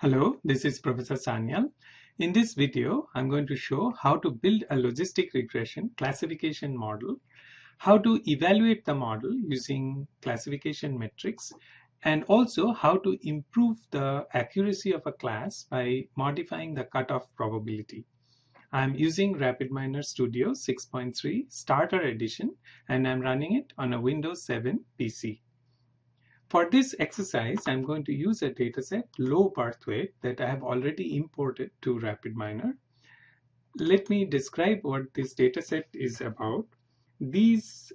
Hello, this is Professor Sanyal. In this video, I'm going to show how to build a logistic regression classification model, how to evaluate the model using classification metrics, and also how to improve the accuracy of a class by modifying the cutoff probability. I'm using RapidMiner Studio 6.3 Starter Edition, and I'm running it on a Windows 7 PC. For this exercise, I'm going to use a dataset low birth weight that I have already imported to RapidMiner. Let me describe what this dataset is about. These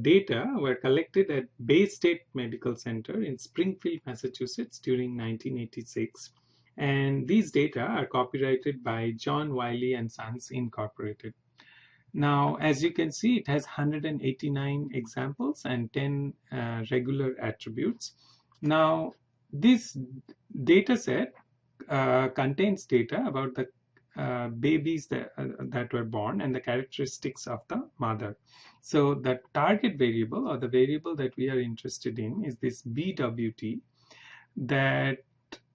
data were collected at Bay State Medical Center in Springfield, Massachusetts during 1986. And these data are copyrighted by John Wiley & Sons Incorporated. Now, as you can see, it has 189 examples and 10 regular attributes. Now, this data set contains data about the babies that were born and the characteristics of the mother. So the target variable, or the variable that we are interested in, is this BWT that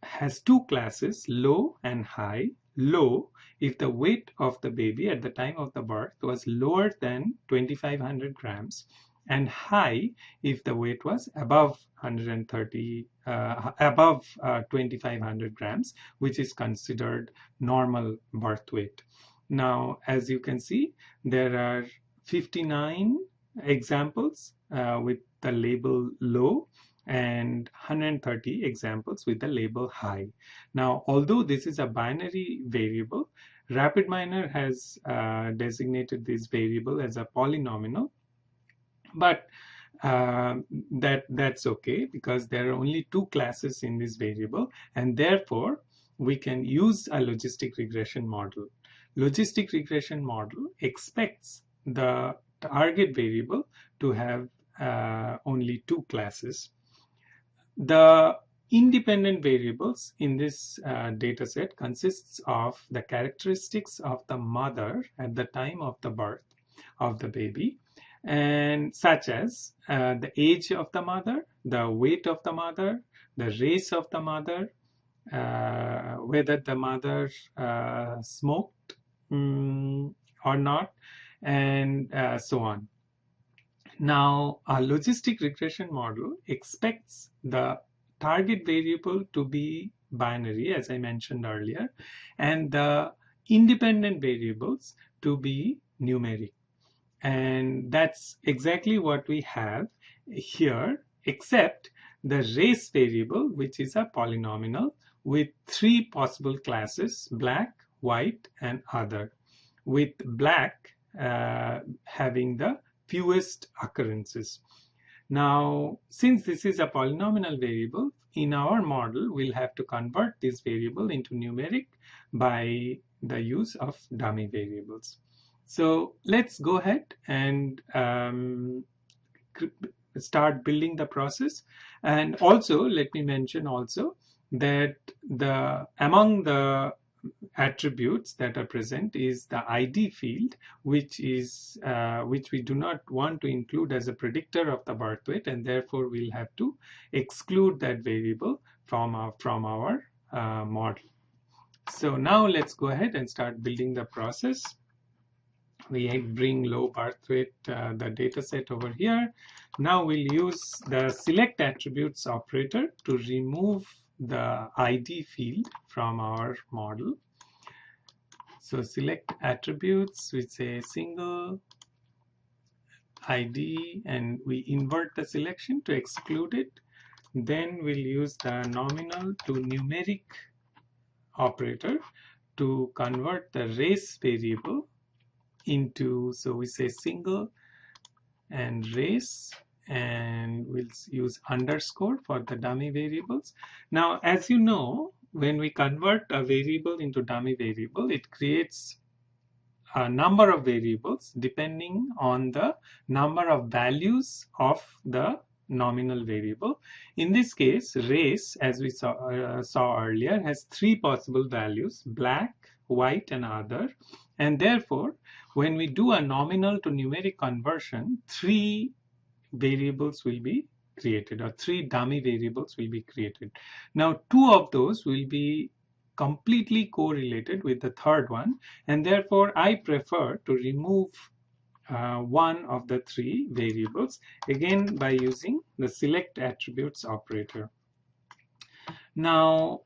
has two classes, low and high. Low if the weight of the baby at the time of the birth was lower than 2500 grams, and high if the weight was above 2500 grams, which is considered normal birth weight. Now, as you can see, there are 59 examples with the label low and 130 examples with the label high. Now, although this is a binary variable, RapidMiner has designated this variable as a polynomial, but that's okay because there are only two classes in this variable, and therefore we can use a logistic regression model. Logistic regression model expects the target variable to have only two classes. The independent variables in this data set consists of the characteristics of the mother at the time of the birth of the baby, and such as the age of the mother, the weight of the mother, the race of the mother, whether the mother smoked or not, and so on. Now, a logistic regression model expects the target variable to be binary, as I mentioned earlier, and the independent variables to be numeric. And that's exactly what we have here, except the race variable, which is a polynomial with three possible classes: black, white, and other, with black having the fewest occurrences. Now, since this is a polynomial variable, in our model, we'll have to convert this variable into numeric by the use of dummy variables. So let's go ahead and start building the process. And also, let me mention also that among the attributes that are present is the ID field, which we do not want to include as a predictor of the birth weight, and therefore we'll have to exclude that variable from our model. So now let's go ahead and start building the process. We bring low birth weight, the data set over here. Now we'll use the select attributes operator to remove the ID field from our model. So select attributes, we say single ID, and we invert the selection to exclude it. Then we'll use the nominal to numeric operator to convert the race variable into, so we say single and race, and we'll use underscore for the dummy variables. Now, as you know, when we convert a variable into dummy variable, it creates a number of variables depending on the number of values of the nominal variable. In this case, race, as we saw earlier, has three possible values: black, white, and other. And therefore, when we do a nominal to numeric conversion, three variables will be created, or three dummy variables will be created. Now, two of those will be completely correlated with the third one, and therefore I prefer to remove one of the three variables, again by using the select attributes operator. Now,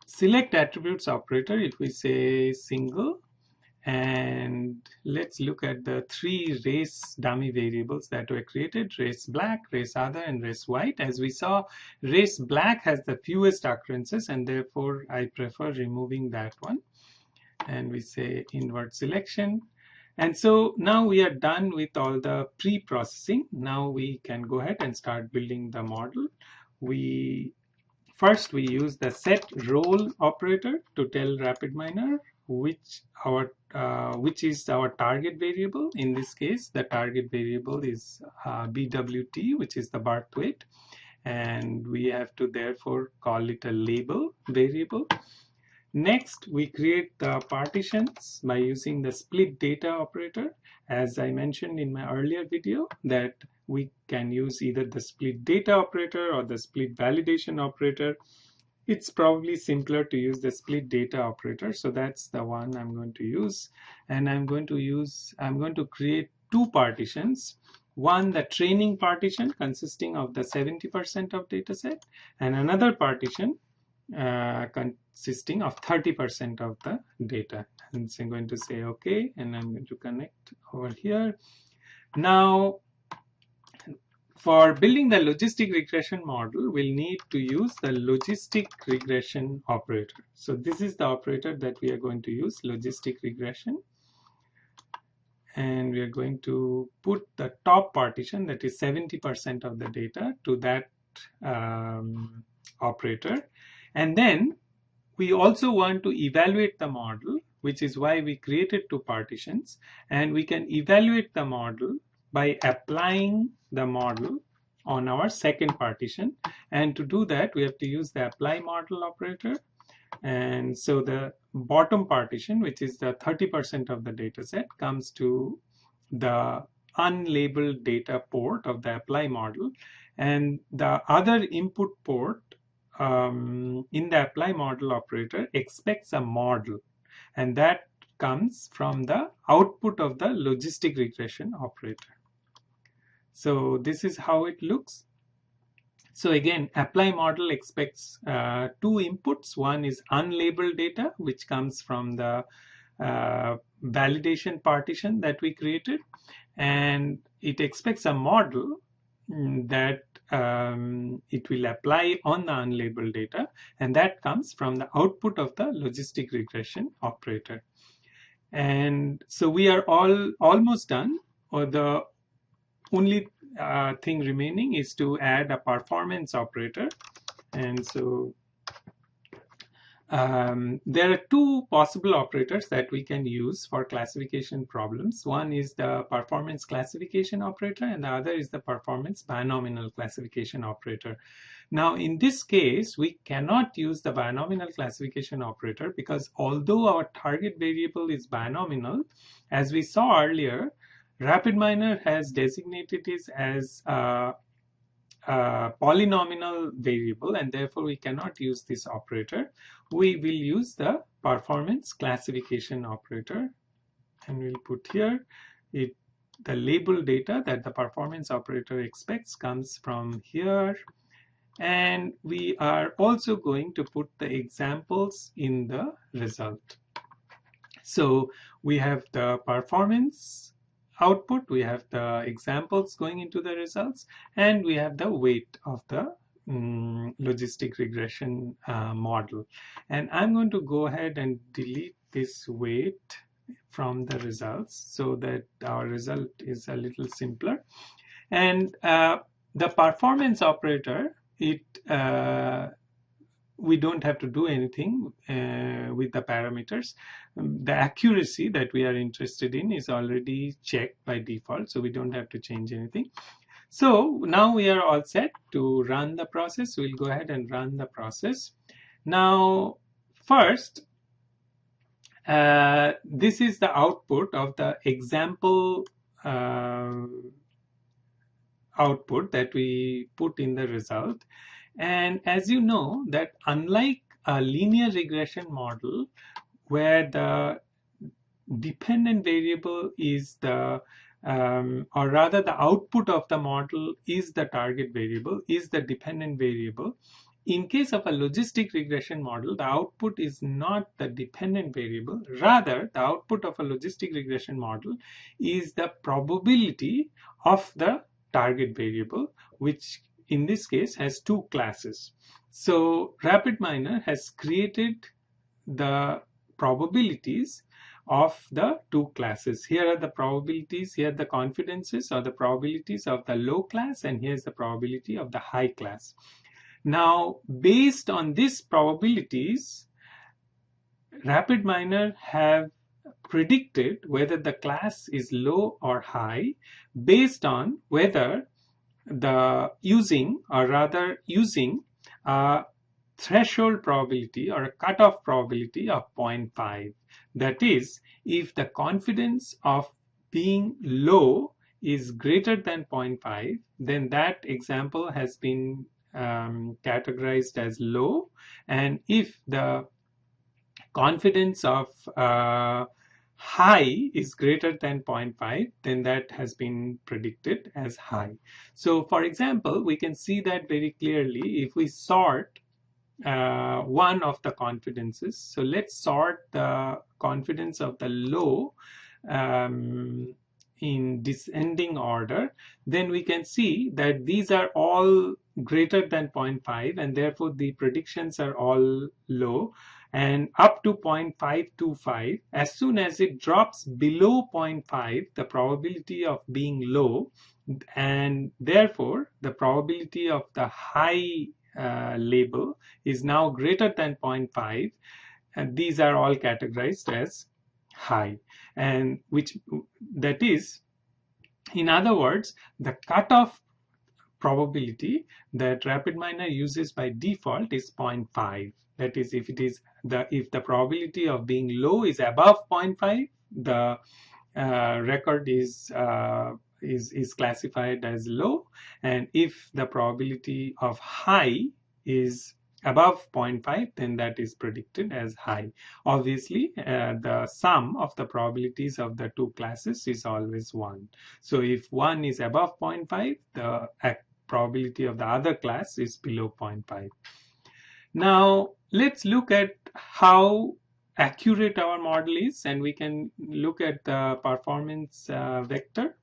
select attributes operator, if we say single, and let's look at the three race dummy variables that were created: race black, race other, and race white. As we saw, race black has the fewest occurrences, and therefore I prefer removing that one. And we say invert selection. And so now we are done with all the pre-processing. Now we can go ahead and start building the model. First, we use the set role operator to tell RapidMiner which is our target variable. In this case, the target variable is BWT, which is the birth weight, and we have to therefore call it a label variable. Next, we create the partitions by using the split data operator. As I mentioned in my earlier video, that we can use either the split data operator or the split validation operator. It's probably simpler to use the split data operator, so that's the one I'm going to use. And I'm going to create two partitions. One, the training partition consisting of the 70% of data set, and another partition consisting of 30% of the data. And so I'm going to say OK, and I'm going to connect over here. Now, for building the logistic regression model, we'll need to use the logistic regression operator. So this is the operator that we are going to use, logistic regression. And we are going to put the top partition, that is 70% of the data, to that operator. And then we also want to evaluate the model, which is why we created two partitions. And we can evaluate the model by applying the model on our second partition. And to do that, we have to use the apply model operator. And so the bottom partition, which is the 30% of the data set, comes to the unlabeled data port of the apply model. And the other input port in the apply model operator expects a model, and that comes from the output of the logistic regression operator. So this is how it looks. So again, apply model expects two inputs. One is unlabeled data, which comes from the validation partition that we created, and it expects a model that it will apply on the unlabeled data, and that comes from the output of the logistic regression operator. And so we are almost done, or the only thing remaining is to add a performance operator. And so there are two possible operators that we can use for classification problems. One is the performance classification operator, and the other is the performance binomial classification operator. Now, in this case, we cannot use the binomial classification operator because although our target variable is binomial, as we saw earlier, RapidMiner has designated it as a polynomial variable, and therefore we cannot use this operator. We will use the performance classification operator, and we'll put here the label data that the performance operator expects comes from here, and we are also going to put the examples in the result. So we have the performance output, we have the examples going into the results, and we have the weight of the logistic regression model. And I'm going to go ahead and delete this weight from the results so that our result is a little simpler. And the performance operator, we don't have to do anything with the parameters. The accuracy that we are interested in is already checked by default, so we don't have to change anything. So now we are all set to run the process. We'll go ahead and run the process. Now, first, this is the output of the example output that we put in the result. And as you know, that unlike a linear regression model where the dependent variable is or rather the output of the model is the target variable, is the dependent variable. In case of a logistic regression model, the output is not the dependent variable. Rather, the output of a logistic regression model is the probability of the target variable, which in this case has two classes. So RapidMiner has created the probabilities of the two classes. Here are the probabilities, here are the confidences or the probabilities of the low class, and here's the probability of the high class. Now, based on these probabilities, RapidMiner have predicted whether the class is low or high based on whether using a threshold probability or a cutoff probability of 0.5. That is, if the confidence of being low is greater than 0.5, then that example has been categorized as low, and if the confidence of high is greater than 0.5, then that has been predicted as high. So for example, we can see that very clearly if we sort one of the confidences. So let's sort the confidence of the low in descending order. Then we can see that these are all greater than 0.5, and therefore the predictions are all low, and up to 0.525. As soon as it drops below 0.5, the probability of being low, and therefore the probability of the high label is now greater than 0.5, and these are all categorized as high, and that is, in other words, the cutoff probability that RapidMiner uses by default is 0.5. That is, if the probability of being low is above 0.5, the record is classified as low, and if the probability of high is above 0.5, then that is predicted as high. Obviously, the sum of the probabilities of the two classes is always 1. So if one is above 0.5, the probability of the other class is below 0.5. Now, let's look at how accurate our model is, and we can look at the performance vector.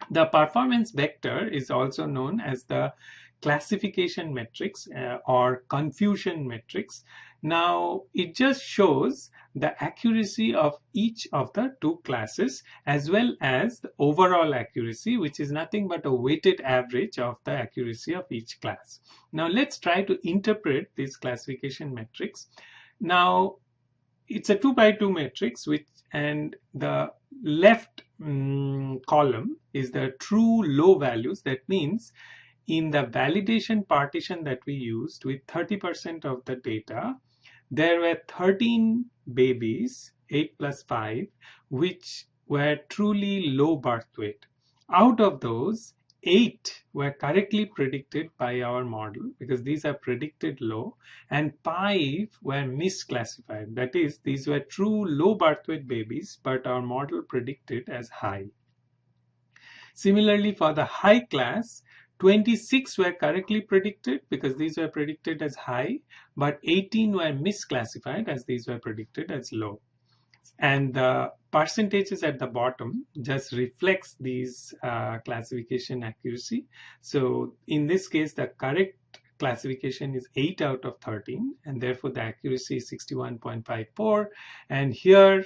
The performance vector is also known as the classification matrix or confusion matrix. Now, it just shows the accuracy of each of the two classes as well as the overall accuracy, which is nothing but a weighted average of the accuracy of each class. Now, let's try to interpret this classification matrix. Now, it's a 2 by 2 matrix, and the left column is the true low values. That means in the validation partition that we used with 30% of the data, there were 13 babies, 8 plus 5, which were truly low birth weight. Out of those, 8 were correctly predicted by our model because these are predicted low, and 5 were misclassified. That is, these were true low birth weight babies, but our model predicted as high. Similarly, for the high class, 26 were correctly predicted because these were predicted as high, but 18 were misclassified as these were predicted as low. And the percentages at the bottom just reflects these classification accuracy. So in this case, the correct classification is 8 out of 13, and therefore the accuracy is 61.54. And here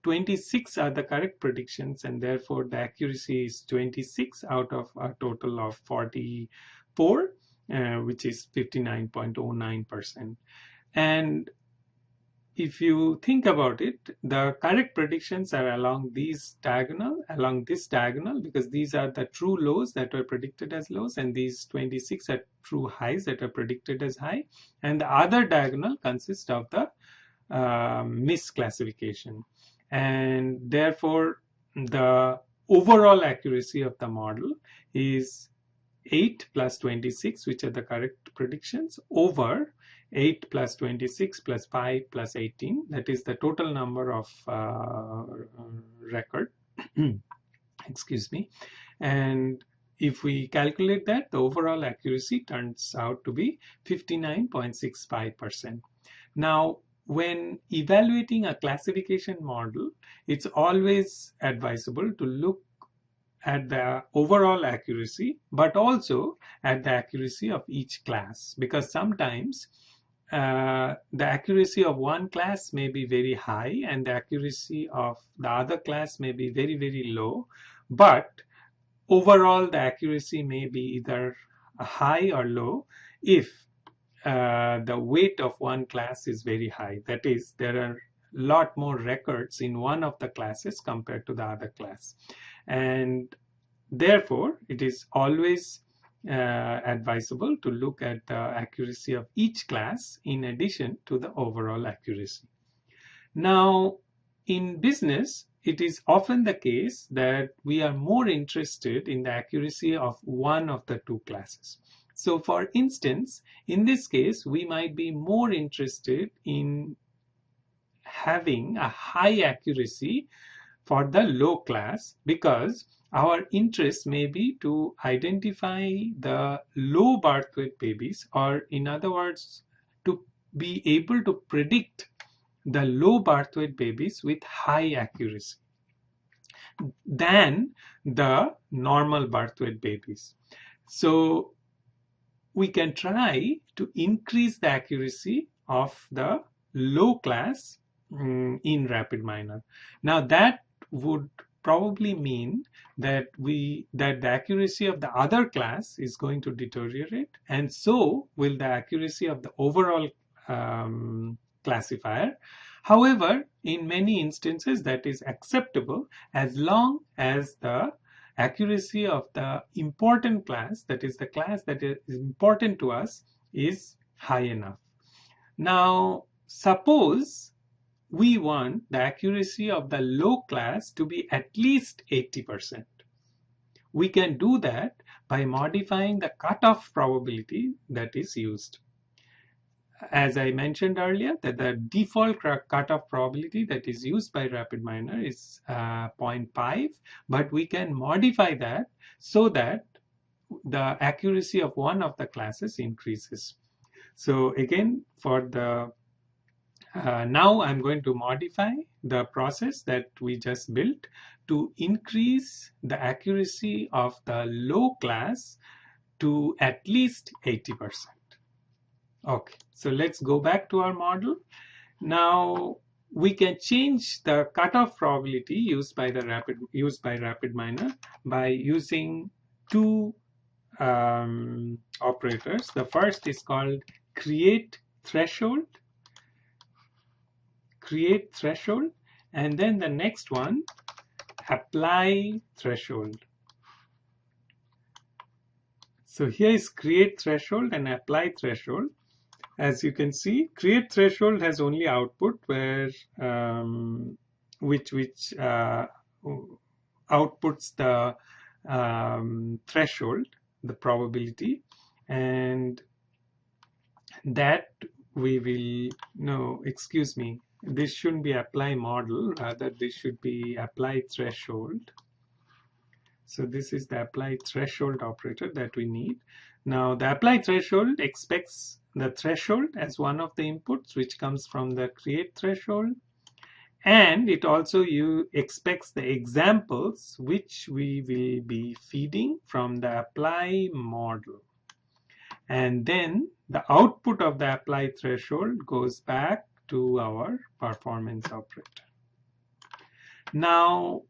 26 are the correct predictions, and therefore the accuracy is 26 out of a total of 44, which is 59.09%. And if you think about it, the correct predictions are along this diagonal, because these are the true lows that were predicted as lows, and these 26 are true highs that are predicted as high, and the other diagonal consists of the misclassification. And therefore, the overall accuracy of the model is 8 plus 26, which are the correct predictions, over 8 plus 26 plus 5 plus 18. That is the total number of record. Excuse me. And if we calculate that, the overall accuracy turns out to be 59.65%. Now, when evaluating a classification model, it's always advisable to look at the overall accuracy, but also at the accuracy of each class, because sometimes the accuracy of one class may be very high and the accuracy of the other class may be very, very low, but overall the accuracy may be either high or low if the weight of one class is very high. That is, there are a lot more records in one of the classes compared to the other class. And therefore, it is always advisable to look at the accuracy of each class in addition to the overall accuracy. Now, in business, it is often the case that we are more interested in the accuracy of one of the two classes. So for instance, in this case, we might be more interested in having a high accuracy for the low class, because our interest may be to identify the low birth weight babies, or in other words, to be able to predict the low birth weight babies with high accuracy than the normal birth weight babies. So we can try to increase the accuracy of the low class in RapidMiner. Now that would probably mean that the accuracy of the other class is going to deteriorate, and so will the accuracy of the overall classifier. However, in many instances that is acceptable as long as the accuracy of the important class, that is the class that is important to us, is high enough. Now, suppose we want the accuracy of the low class to be at least 80%. We can do that by modifying the cutoff probability that is used. As I mentioned earlier, that the default cutoff probability that is used by RapidMiner is 0.5, but we can modify that so that the accuracy of one of the classes increases. So again, for the now I'm going to modify the process that we just built to increase the accuracy of the low class to at least 80%. Okay, so let's go back to our model. Now we can change the cutoff probability used by RapidMiner by using two operators. The first is called create threshold, and then the next one, apply threshold. So here is create threshold and apply threshold. As you can see, create threshold has only output where which outputs the threshold, the probability, and that we will excuse me, this shouldn't be apply model, rather this should be apply threshold. So this is the apply threshold operator that we need. Now the apply threshold expects the threshold as one of the inputs which comes from the create threshold, and it also expects the examples which we will be feeding from the apply model, and then the output of the apply threshold goes back to our performance operator. Now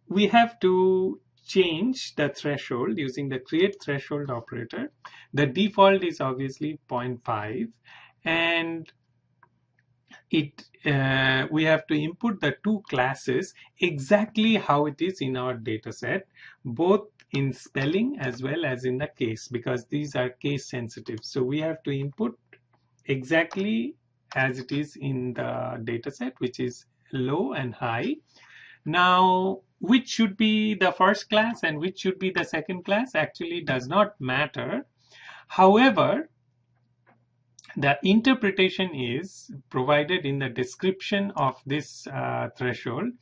we have to change the threshold using the create threshold operator. The default is obviously 0.5, and we have to input the two classes exactly how it is in our data set, both in spelling as well as in the case, because these are case sensitive. So we have to input exactly as it is in the data set, which is low and high. Now, which should be the first class and which should be the second class actually does not matter. However, the interpretation is provided in the description of this threshold,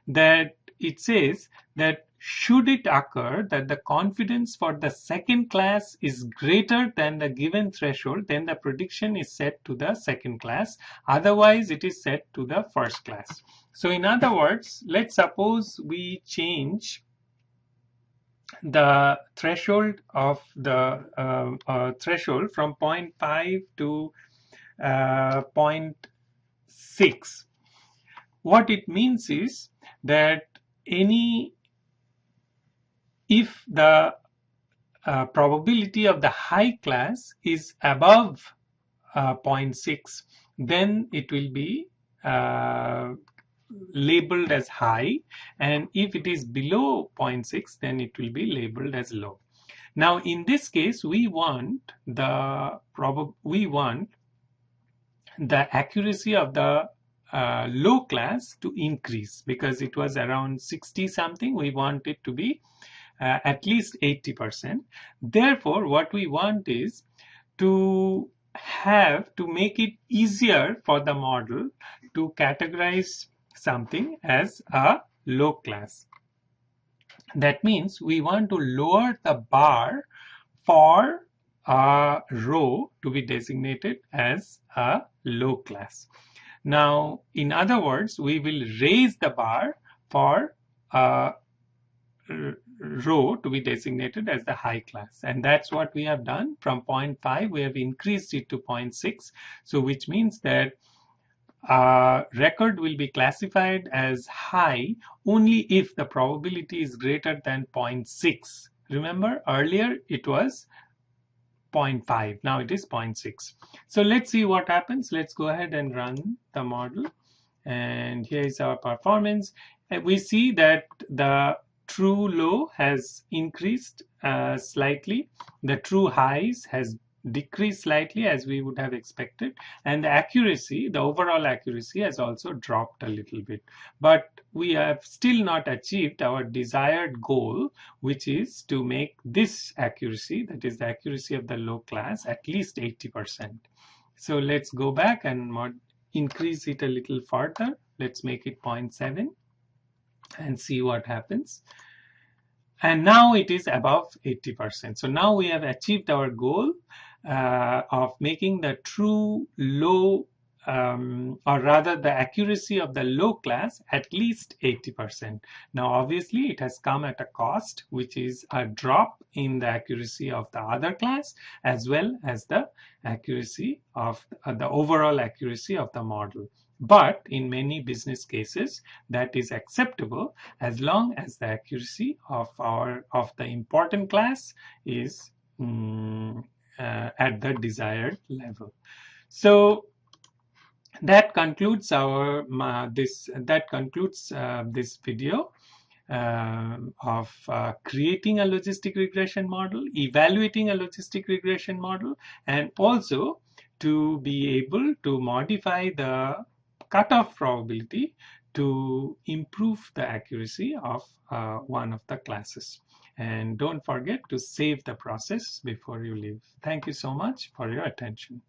that it says that should it occur that the confidence for the second class is greater than the given threshold, then the prediction is set to the second class. Otherwise, it is set to the first class. So in other words, let's suppose we change the threshold of the threshold from 0.5 to 0.6. What it means is that if the probability of the high class is above 0.6, then it will be labeled as high, and if it is below 0.6, then it will be labeled as low. Now in this case, we want the accuracy of the low class to increase, because it was around 60 something. We want it to be at least 80%. Therefore, what we want is to make it easier for the model to categorize something as a low class. That means we want to lower the bar for a row to be designated as a low class. Now, in other words, we will raise the bar for a row to be designated as the high class, and that's what we have done. From 0.5 we have increased it to 0.6, so which means that record will be classified as high only if the probability is greater than 0.6. Remember, earlier it was 0.5, now it is 0.6. So let's see what happens. Let's go ahead and run the model, and here is our performance. And we see that the true low has increased slightly, the true highs has decreased slightly as we would have expected, and the accuracy, the overall accuracy, has also dropped a little bit. But we have still not achieved our desired goal, which is to make this accuracy, that is the accuracy of the low class, at least 80%. So let's go back and increase it a little further. Let's make it 0.7 and see what happens. And now it is above 80%. So now we have achieved our goal of making the true low, or rather the accuracy of the low class, at least 80%. Now obviously it has come at a cost, which is a drop in the accuracy of the other class, as well as the accuracy of the overall accuracy of the model. But in many business cases, that is acceptable as long as the accuracy of the important class is at the desired level. So that concludes our this video of creating a logistic regression model, evaluating a logistic regression model, and also to be able to modify the cutoff probability to improve the accuracy of one of the classes. And don't forget to save the process before you leave. Thank you so much for your attention.